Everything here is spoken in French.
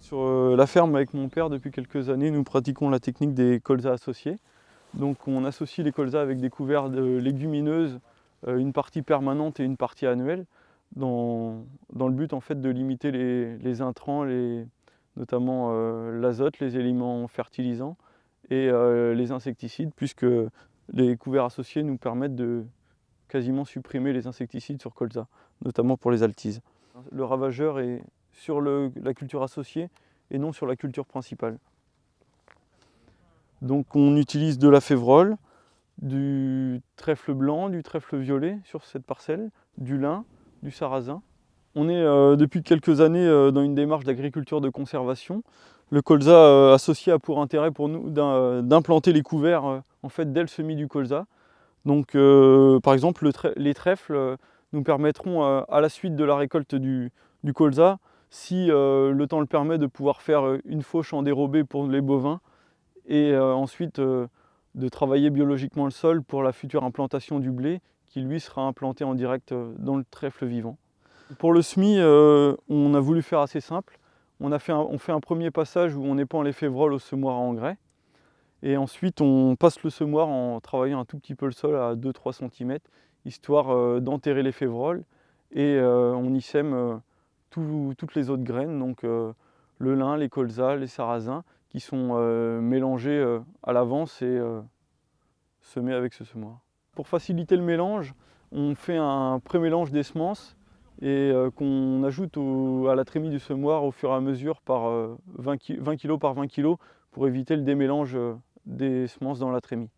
Sur la ferme avec mon père, depuis quelques années, nous pratiquons la technique des colzas associés. Donc on associe les colzas avec des couverts de légumineuses, une partie permanente et une partie annuelle, dans le but en fait de limiter les intrants, notamment l'azote, les éléments fertilisants et les insecticides, puisque les couverts associés nous permettent de quasiment supprimer les insecticides sur colza, notamment pour les altises. Le ravageur est sur la culture associée et non sur la culture principale. Donc on utilise de la févrole, du trèfle blanc, du trèfle violet sur cette parcelle, du lin, du sarrasin. On est depuis quelques années dans une démarche d'agriculture de conservation. Le colza associé a pour intérêt pour nous d'implanter les couverts en fait, dès le semis du colza. Donc par exemple les trèfles nous permettront à la suite de la récolte du colza, si le temps le permet, de pouvoir faire une fauche en dérobé pour les bovins et ensuite de travailler biologiquement le sol pour la future implantation du blé qui lui sera implanté en direct dans le trèfle vivant. Pour le semis, on a voulu faire assez simple. On fait un premier passage où on épand les févroles au semoir à engrais. Et ensuite, on passe le semoir en travaillant un tout petit peu le sol à 2-3 cm, histoire d'enterrer les févroles. Et on y sème toutes les autres graines, donc le lin, les colzas, les sarrasins, qui sont mélangés à l'avance et semés avec ce semoir. Pour faciliter le mélange, on fait un pré-mélange des semences et qu'on ajoute à la trémie du semoir au fur et à mesure par 20 kg par 20 kg pour éviter le démélange des semences dans la trémie.